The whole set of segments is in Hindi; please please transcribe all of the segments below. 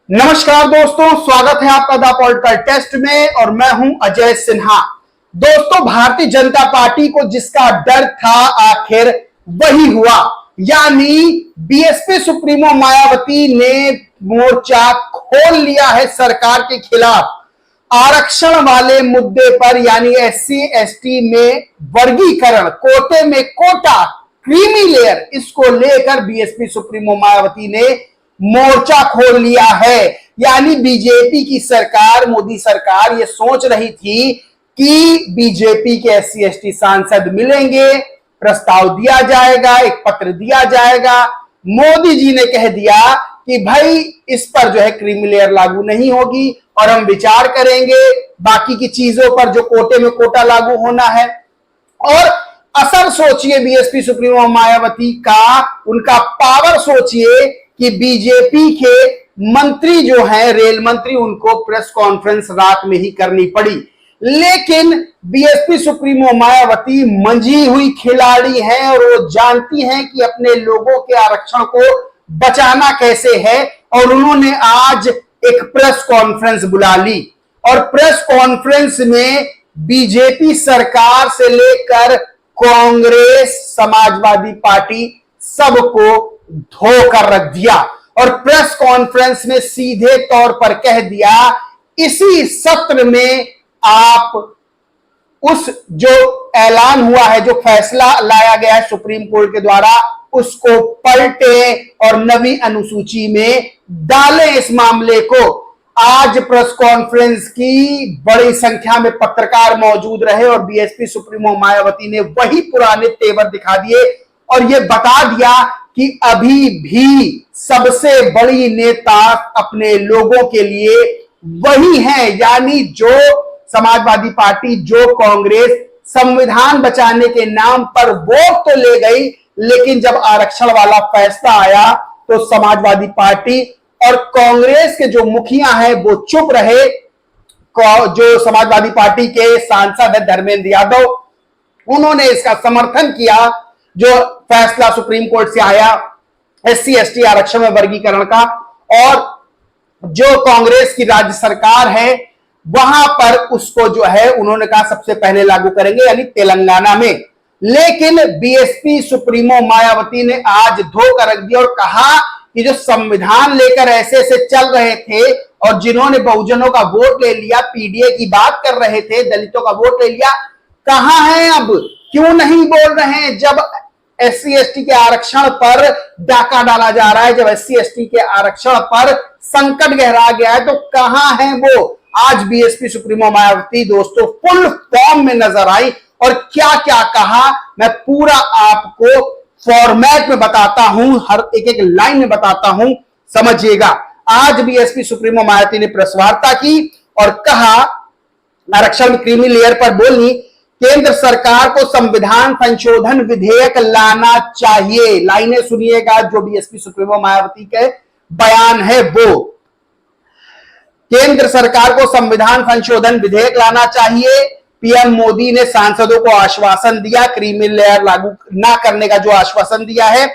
नमस्कार दोस्तों, स्वागत है आपका द पॉलिटिकल टेस्ट में और मैं हूं अजय सिन्हा। दोस्तों, भारतीय जनता पार्टी को जिसका डर था आखिर वही हुआ, यानी बीएसपी सुप्रीमो मायावती ने मोर्चा खोल लिया है सरकार के खिलाफ। आरक्षण वाले मुद्दे पर यानी एससी एसटी में वर्गीकरण, कोटे में कोटा, क्रीमी लेयर, इसको लेकर बीएसपी सुप्रीमो मायावती ने मोर्चा खोल लिया है। यानी बीजेपी की सरकार, मोदी सरकार ये सोच रही थी कि बीजेपी के एससी एसटी सांसद मिलेंगे, प्रस्ताव दिया जाएगा, एक पत्र दिया जाएगा। मोदी जी ने कह दिया कि भाई इस पर जो है क्रीमी लेयर लागू नहीं होगी और हम विचार करेंगे बाकी की चीजों पर जो कोटे में कोटा लागू होना है। और असर सोचिए बीएसपी सुप्रीमो मायावती का, उनका पावर सोचिए कि बीजेपी के मंत्री जो हैं, रेल मंत्री, उनको प्रेस कॉन्फ्रेंस रात में ही करनी पड़ी। लेकिन बीएसपी सुप्रीमो मायावती मंझी हुई खिलाड़ी हैं और वो जानती हैं कि अपने लोगों के आरक्षण को बचाना कैसे है। और उन्होंने आज एक प्रेस कॉन्फ्रेंस बुला ली और प्रेस कॉन्फ्रेंस में बीजेपी सरकार से लेकर कांग्रेस, समाजवादी पार्टी सबको धोकर रख दिया और प्रेस कॉन्फ्रेंस में सीधे तौर पर कह दिया, इसी सत्र में आप उस जो ऐलान हुआ है, जो फैसला लाया गया है सुप्रीम कोर्ट के द्वारा, उसको पलटे और नवी अनुसूची में डालें इस मामले को। आज प्रेस कॉन्फ्रेंस की बड़ी संख्या में पत्रकार मौजूद रहे और बीएसपी सुप्रीमो मायावती ने वही पुराने तेवर दिखा दिए और यह बता दिया कि अभी भी सबसे बड़ी नेता अपने लोगों के लिए वही है, यानी जो समाजवादी पार्टी, जो कांग्रेस संविधान बचाने के नाम पर वोट तो ले गई, लेकिन जब आरक्षण वाला फैसला आया तो समाजवादी पार्टी और कांग्रेस के जो मुखिया हैं वो चुप रहे। जो समाजवादी पार्टी के सांसद है धर्मेंद्र यादव, उन्होंने इसका समर्थन किया जो फैसला सुप्रीम कोर्ट से आया एससी एसटी आरक्षण में वर्गीकरण का। और जो कांग्रेस की राज्य सरकार है वहां पर उसको जो है उन्होंने कहा सबसे पहले लागू करेंगे, यानी तेलंगाना में। लेकिन बीएसपी सुप्रीमो मायावती ने आज धोकर रख दिया और कहा कि जो संविधान लेकर ऐसे ऐसे चल रहे थे और जिन्होंने बहुजनों का वोट ले लिया, पीडीए की बात कर रहे थे, दलितों का वोट ले लिया, कहां हैं अब, क्यों नहीं बोल रहे हैं? जब एससी एसटी के आरक्षण पर डाका डाला जा रहा है, जब एससी एसटी के आरक्षण पर संकट गहरा गया है, तो कहां है वो? आज बीएसपी सुप्रीमो मायावती दोस्तों फुल फॉर्म में नजर आई और क्या क्या कहा मैं पूरा आपको फॉर्मेट में बताता हूं, हर एक एक लाइन में बताता हूं, समझिएगा। आज बीएसपी सुप्रीमो मायावती ने प्रेस वार्ता की और कहा, आरक्षण में क्रीमी लेयर पर बोली, केंद्र सरकार को संविधान संशोधन विधेयक लाना चाहिए। लाइनें सुनिएगा जो बीएसपी सुप्रीमो मायावती के बयान है वो। केंद्र सरकार को संविधान संशोधन विधेयक लाना चाहिए। पीएम मोदी ने सांसदों को आश्वासन दिया, क्रीमी लेयर लागू ना करने का जो आश्वासन दिया है।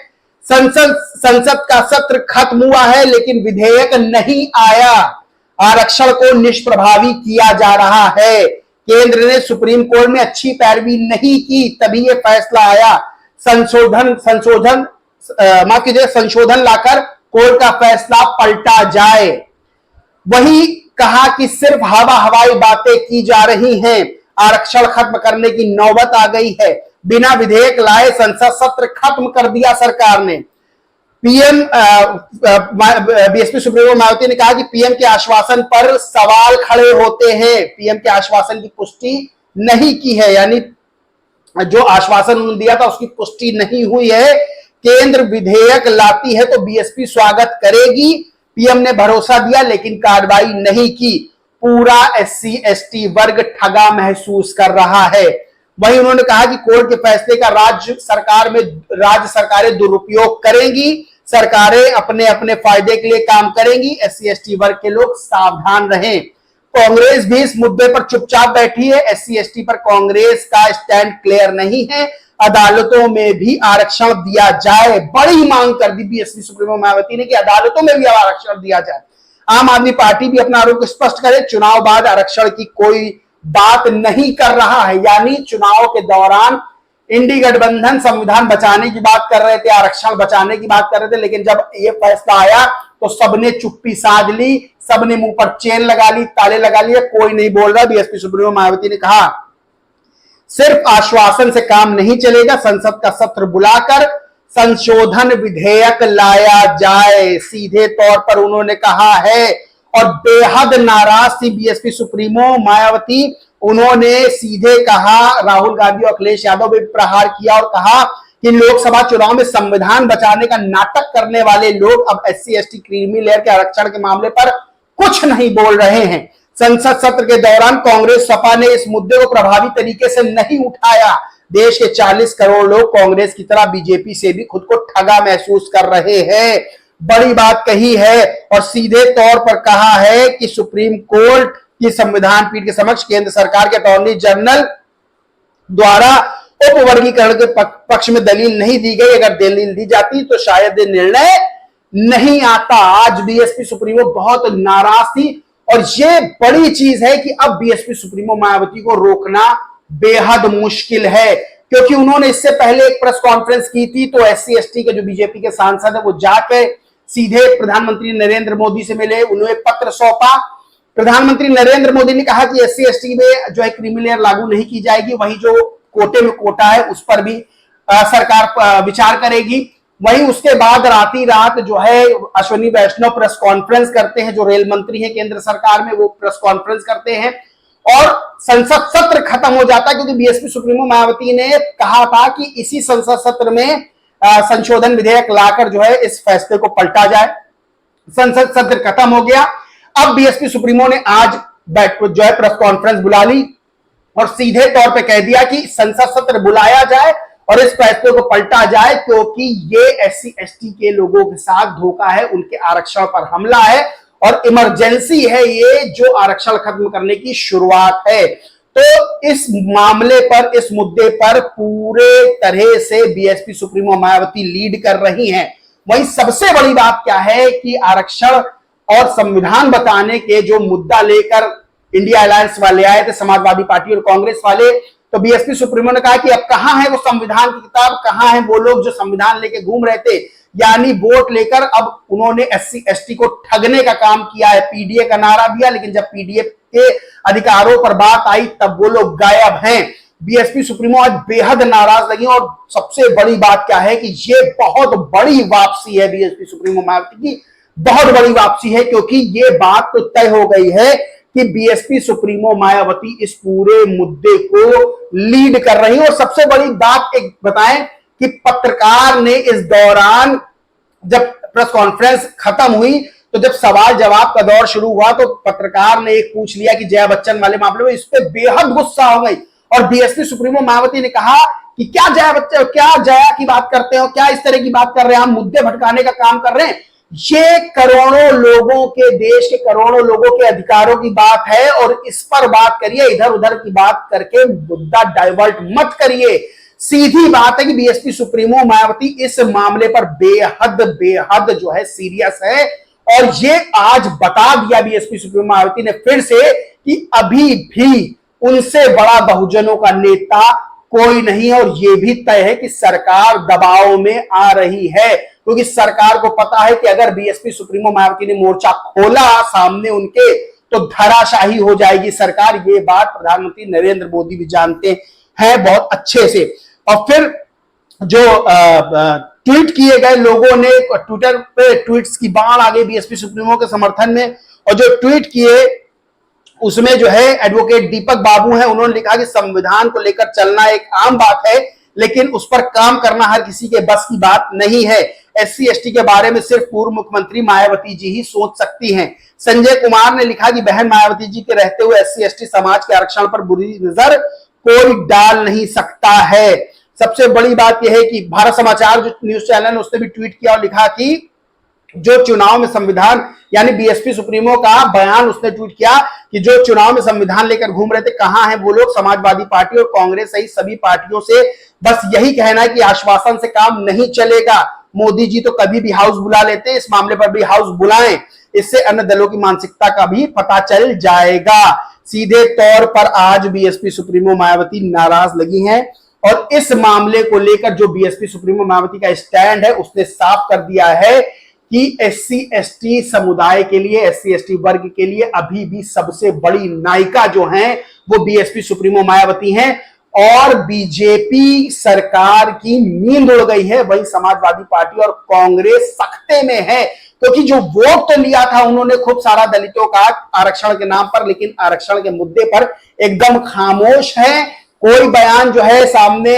संसद का सत्र खत्म हुआ है लेकिन विधेयक नहीं आया, आरक्षण को निष्प्रभावी किया जा रहा है। केंद्र ने सुप्रीम कोर्ट में अच्छी पैरवी नहीं की, तभी यह फैसला आया। संशोधन लाकर कोर्ट का फैसला पलटा जाए। वही कहा कि सिर्फ हवाई बातें की जा रही हैं, आरक्षण खत्म करने की नौबत आ गई है। बिना विधेयक लाए संसद सत्र खत्म कर दिया सरकार ने। पीएम बीएसपी सुप्रीमो मायावती ने कहा कि पीएम के आश्वासन पर सवाल खड़े होते हैं, पीएम के आश्वासन की पुष्टि नहीं की है, यानी जो आश्वासन उन्होंने दिया था उसकी पुष्टि नहीं हुई है। केंद्र विधेयक लाती है तो बीएसपी स्वागत करेगी, पीएम ने भरोसा दिया लेकिन कार्रवाई नहीं की। पूरा एससी एसटी वर्ग ठगा महसूस कर रहा है। वहीं उन्होंने कहा कि कोर्ट के फैसले का राज्य सरकारें दुरुपयोग करेंगी, सरकारें अपने अपने फायदे के लिए काम करेंगी, एससी एसटी वर्ग के लोग सावधान रहें। कांग्रेस भी इस मुद्दे पर चुपचाप बैठी है। एससी एसटी पर कांग्रेस का स्टैंड क्लियर नहीं है, अदालतों में भी आरक्षण दिया जाए। बड़ी मांग कर दी बीएसपी सुप्रीमो मायावती ने कि अदालतों में भी आरक्षण दिया जाए। आम आदमी पार्टी भी अपना आरोप स्पष्ट करे, चुनाव बाद आरक्षण की कोई बात नहीं कर रहा है। यानी चुनाव के दौरान इंडी गठबंधन संविधान बचाने की बात कर रहे थे, आरक्षण बचाने की बात कर रहे थे, लेकिन जब ये फैसला आया तो सबने चुप्पी साध ली, सबने मुंह पर चेन लगा ली, ताले लगा लिए, कोई नहीं बोल रहा। बीएसपी सुप्रीमो मायावती ने कहा सिर्फ आश्वासन से काम नहीं चलेगा, संसद का सत्र बुलाकर संशोधन विधेयक लाया जाए, सीधे तौर पर उन्होंने कहा है। और बेहद नाराज थी बीएसपी सुप्रीमो मायावती, उन्होंने सीधे कहा, राहुल गांधी और अखिलेश यादव पे प्रहार किया और कहा कि लोकसभा चुनाव में संविधान बचाने का नाटक करने वाले लोग अब SC ST क्रीमी लेयर के आरक्षण के मामले पर कुछ नहीं बोल रहे हैं। संसद सत्र के दौरान कांग्रेस सपा ने इस मुद्दे को प्रभावी तरीके से नहीं उठाया। देश के 40 करोड़ लोग कांग्रेस की तरह बीजेपी से भी खुद को ठगा महसूस कर रहे हैं। बड़ी बात कही है और सीधे तौर पर कहा है कि सुप्रीम कोर्ट की संविधान पीठ के समक्ष केंद्र सरकार के अटॉर्नी जनरल द्वारा उपवर्गीकरण के पक्ष में दलील नहीं दी गई। अगर दलील दी जाती तो शायद निर्णय नहीं आता। आज बीएसपी सुप्रीमो बहुत नाराज थी और ये बड़ी चीज है कि अब बीएसपी सुप्रीमो मायावती को रोकना बेहद मुश्किल है, क्योंकि उन्होंने इससे पहले एक प्रेस कॉन्फ्रेंस की थी तो SC ST के जो बीजेपी के सांसद है वो जाके सीधे प्रधानमंत्री नरेंद्र मोदी से मिले, उन्हें पत्र सौंपा। प्रधानमंत्री नरेंद्र मोदी ने कहा कि SC ST में जो है क्रीमी लेयर लागू नहीं की जाएगी, वहीं जो कोटे में कोटा है उस पर भी सरकार विचार करेगी। वहीं उसके बाद रात जो है अश्विनी वैष्णव प्रेस कॉन्फ्रेंस करते हैं, जो रेल मंत्री हैं केंद्र सरकार में, वो प्रेस कॉन्फ्रेंस करते हैं और संसद सत्र खत्म हो जाता है, क्योंकि बीएसपी सुप्रीमो मायावती ने कहा था कि इसी संसद सत्र में संशोधन विधेयक लाकर जो है इस फैसले को पलटा जाए। संसद सत्र खत्म हो गया। अब बीएसपी सुप्रीमो ने आज जो है प्रेस कॉन्फ्रेंस बुला ली और सीधे तौर पे कह दिया कि संसद सत्र बुलाया जाए और इस फैसले को पलटा जाए, क्योंकि ये SC ST के लोगों के साथ धोखा है, उनके आरक्षण पर हमला है और इमरजेंसी है ये जो आरक्षण खत्म करने की शुरुआत है। तो इस मामले पर, इस मुद्दे पर पूरे तरह से बीएसपी सुप्रीमो मायावती लीड कर रही हैं। वहीं सबसे बड़ी बात क्या है कि आरक्षण और संविधान बताने के जो मुद्दा लेकर इंडिया अलायंस वाले आए थे, समाजवादी पार्टी और कांग्रेस वाले, तो बीएसपी सुप्रीमो ने कहा कि अब कहां है वो संविधान की किताब, कहां है वो लोग जो संविधान लेके घूम रहे थे। यानी वोट लेकर अब उन्होंने SC ST को ठगने का काम किया है। PDA का नारा दिया, लेकिन जब PDA के अधिकारों पर बात आई तब वो लोग गायब हैं। बीएसपी सुप्रीमो आज बेहद नाराज लगी और सबसे बड़ी बात क्या है कि ये बहुत बड़ी वापसी है बीएसपी सुप्रीमो मायावती की, बहुत बड़ी वापसी है, क्योंकि ये बात तो तय हो गई है कि बीएसपी सुप्रीमो मायावती इस पूरे मुद्दे को लीड कर रही है। और सबसे बड़ी बात एक बताएं कि पत्रकार ने इस दौरान, जब प्रेस कॉन्फ्रेंस खत्म हुई तो जब सवाल जवाब का दौर शुरू हुआ तो पत्रकार ने एक पूछ लिया कि जया बच्चन वाले मामले में, इस पे बेहद गुस्सा हो गई और बीएसपी सुप्रीमो मायावती ने कहा कि क्या जया की बात करते हो, क्या इस तरह की बात कर रहे हैं, हम मुद्दे भटकाने का काम कर रहे हैं। ये करोड़ों लोगों के, देश के करोड़ों लोगों के अधिकारों की बात है और इस पर बात करिए, इधर उधर की बात करके मुद्दा डाइवर्ट मत करिए। सीधी बात है कि बीएसपी सुप्रीमो मायावती इस मामले पर बेहद जो है सीरियस है और ये आज बता दिया बीएसपी सुप्रीमो मायावती ने फिर से कि अभी भी उनसे बड़ा बहुजनों का नेता कोई नहीं है और यह भी तय है कि सरकार दबाव में आ रही है, क्योंकि सरकार को पता है कि अगर बीएसपी सुप्रीमो मायावती ने मोर्चा खोला सामने उनके तो धराशाही हो जाएगी सरकार। ये बात प्रधानमंत्री नरेंद्र मोदी भी जानते हैं बहुत अच्छे से। और फिर जो ट्वीट किए गए लोगों ने, ट्विटर पे ट्वीट्स की बाढ़ आ गई बीएसपी सुप्रीमो के समर्थन में, और जो ट्वीट किए उसमें जो है एडवोकेट दीपक बाबू हैं, उन्होंने लिखा कि संविधान को लेकर चलना एक आम बात है, लेकिन उस पर काम करना हर किसी के बस की बात नहीं है। SC ST के बारे में सिर्फ पूर्व मुख्यमंत्री मायावती जी ही सोच सकती हैं। संजय कुमार ने लिखा कि बहन मायावती जी के रहते हुए SC ST समाज के आरक्षण पर बुरी नजर कोई डाल नहीं सकता है। सबसे बड़ी बात यह है कि भारत समाचार जो न्यूज चैनल है उसने भी ट्वीट किया और लिखा कि जो चुनाव में संविधान, यानी बीएसपी सुप्रीमो का बयान उसने ट्वीट किया कि जो चुनाव में संविधान लेकर घूम रहे थे कहां हैं वो लोग। समाजवादी पार्टी और कांग्रेस सहित सभी पार्टियों से बस यही कहना है कि आश्वासन से काम नहीं चलेगा, मोदी जी तो कभी भी हाउस बुला लेते हैं, इस मामले पर भी हाउस बुलाएं, इससे अन्य दलों की मानसिकता का भी पता चल जाएगा। सीधे तौर पर आज बीएसपी सुप्रीमो मायावती नाराज लगी हैं और इस मामले को लेकर जो बीएसपी सुप्रीमो मायावती का स्टैंड है उसने साफ कर दिया है कि एससी एसटी समुदाय के लिए, एससी एसटी वर्ग के लिए अभी भी सबसे बड़ी नायिका जो हैं वो बीएसपी सुप्रीमो मायावती हैं और बीजेपी सरकार की नींद उड़ गई है। वही समाजवादी पार्टी और कांग्रेस सख्ते में है, क्योंकि जो वोट तो लिया था उन्होंने खूब सारा दलितों का आरक्षण के नाम पर, लेकिन आरक्षण के मुद्दे पर एकदम खामोश है। कोई बयान जो है सामने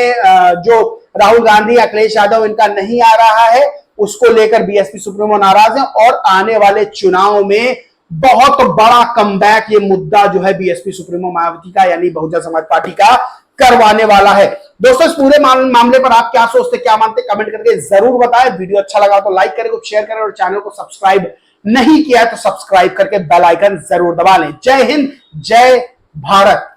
जो राहुल गांधी, अखिलेश यादव इनका नहीं आ रहा है, उसको लेकर बीएसपी सुप्रीमो नाराज है और आने वाले चुनाव में बहुत बड़ा कमबैक ये मुद्दा जो है बीएसपी सुप्रीमो मायावती का यानी बहुजन समाज पार्टी का करवाने वाला है। दोस्तों इस पूरे मामले पर आप क्या सोचते, क्या मानते, कमेंट करके जरूर बताएं। वीडियो अच्छा लगा तो लाइक करें, शेयर करें और चैनल को सब्सक्राइब नहीं किया तो सब्सक्राइब करके बेल आइकन जरूर दबा लें। जय हिंद, जय भारत।